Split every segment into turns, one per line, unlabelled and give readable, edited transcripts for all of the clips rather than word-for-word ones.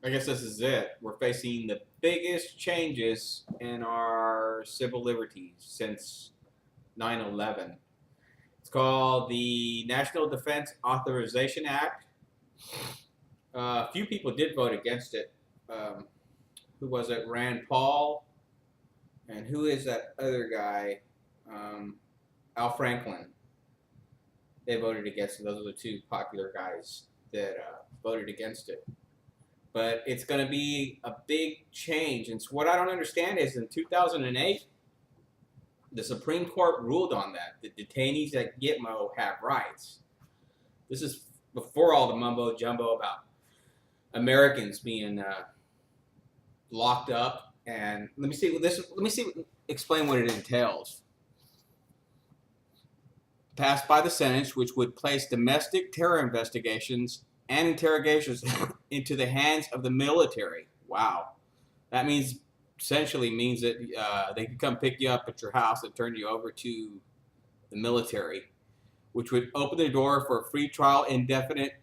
I guess this is it. We're facing the biggest changes in our civil liberties since 9/11. It's called the National Defense Authorization Act. A few people did vote against it. Um, who was it? Rand Paul. And who is that other guy? Al Franklin. They voted against it. Those are the two popular guys that voted against it. But it's going to be a big change. And so what I don't understand is in 2008, the Supreme Court ruled on that. The detainees at Gitmo have rights. This is before all the mumbo jumbo about Americans being locked up. And let me see. Explain what it entails. Passed by the Senate, which would place domestic terror investigations and interrogations into the hands of the military. Wow, that means essentially means that they could come pick you up at your house and turn you over to the military, which would open the door for a free trial, indefinite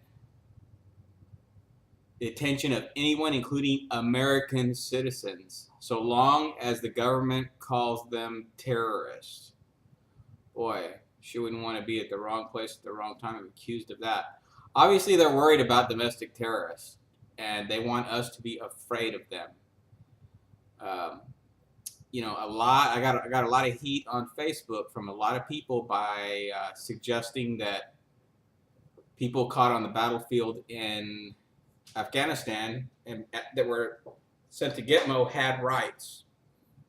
detention of anyone, including American citizens, so long as the government calls them terrorists. Boy, she wouldn't want to be at the wrong place at the wrong time and accused of that. Obviously, they're worried about domestic terrorists, and they want us to be afraid of them. Um, a lot. I got a lot of heat on Facebook from a lot of people by suggesting that people caught on the battlefield in Afghanistan and that were sent to Gitmo had rights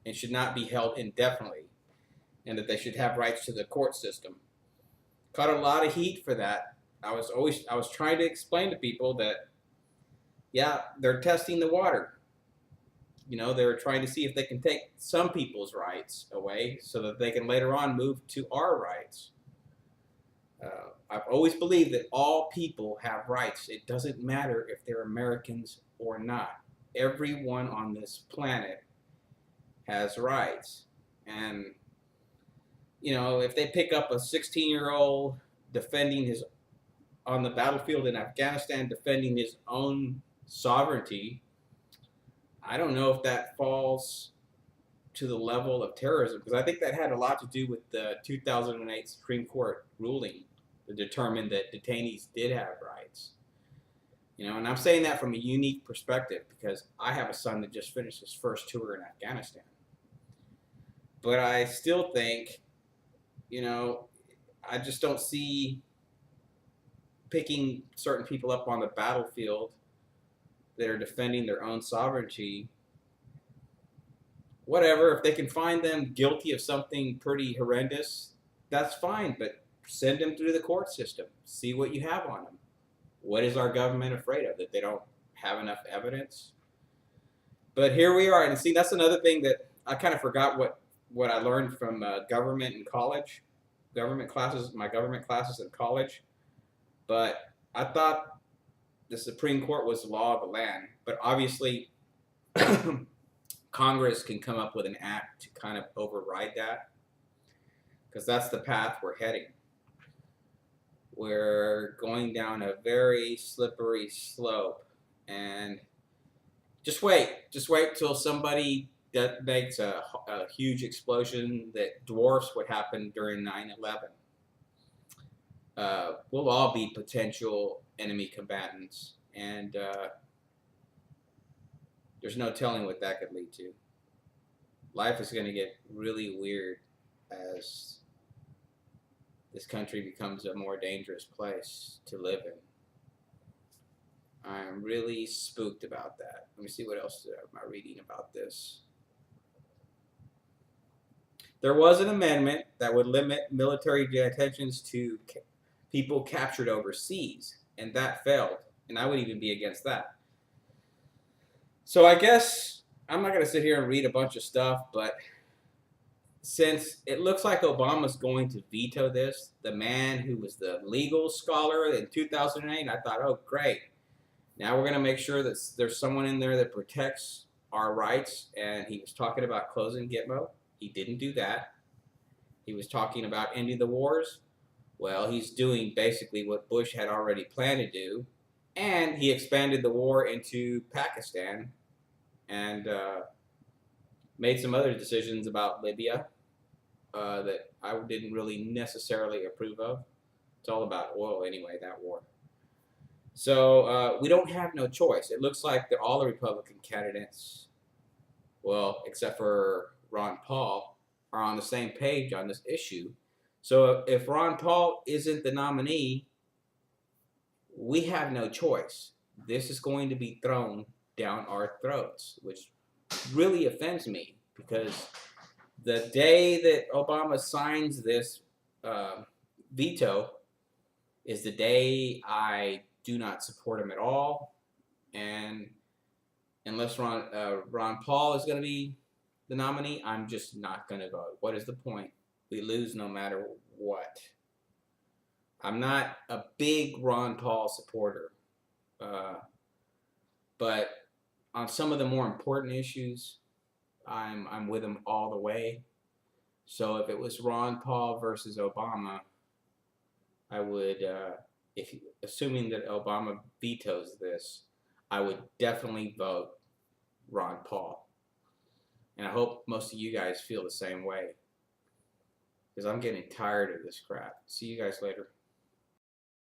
and should not be held indefinitely, and that they should have rights to the court system. Caught a lot of heat for that. I was trying to explain to people that, yeah, they're testing the water. They're trying to see if they can take some people's rights away so that they can later on move to our rights. I've always believed that all people have rights. It doesn't matter if they're Americans or not. Everyone on this planet has rights. And if they pick up a 16-year-old defending his on the battlefield in Afghanistan, defending his own sovereignty, I don't know if that falls to the level of terrorism, because I think that had a lot to do with the 2008 Supreme Court ruling that determined that detainees did have rights. And I'm saying that from a unique perspective because I have a son that just finished his first tour in Afghanistan. But I still think, I just don't see picking certain people up on the battlefield that are defending their own sovereignty. Whatever, if they can find them guilty of something pretty horrendous, that's fine, but send them through the court system. See what you have on them. What is our government afraid of? That they don't have enough evidence? But here we are, and see, that's another thing that I kind of forgot what I learned from government in college, my government classes in college. But I thought the Supreme Court was the law of the land. But obviously, Congress can come up with an act to kind of override that, because that's the path we're heading. We're going down a very slippery slope, and just wait till somebody makes a huge explosion that dwarfs what happened during 9/11. We'll all be potential enemy combatants, and there's no telling what that could lead to. Life is going to get really weird as this country becomes a more dangerous place to live in. I'm really spooked about that. Let me see what else am I reading about this. There was an amendment that would limit military detentions to people captured overseas, and that failed. And I would even be against that. So I guess I'm not going to sit here and read a bunch of stuff, but since it looks like Obama's going to veto this, the man who was the legal scholar in 2008, I thought, oh, great. Now we're going to make sure that there's someone in there that protects our rights. And he was talking about closing Gitmo. He didn't do that. He was talking about ending the wars. Well, he's doing basically what Bush had already planned to do. And he expanded the war into Pakistan and made some other decisions about Libya that I didn't really necessarily approve of. It's all about oil anyway, that war. So we don't have no choice. It looks like all the Republican candidates, well, except for Ron Paul, are on the same page on this issue. So if Ron Paul isn't the nominee, we have no choice. This is going to be thrown down our throats, which really offends me because the day that Obama signs this veto is the day I do not support him at all. And unless Ron Paul is going to be the nominee, I'm just not going to vote. What is the point? We lose no matter what. I'm not a big Ron Paul supporter, but on some of the more important issues, I'm with him all the way. So if it was Ron Paul versus Obama, I would, assuming that Obama vetoes this, I would definitely vote Ron Paul. And I hope most of you guys feel the same way, because I'm getting tired of this crap. See you guys later.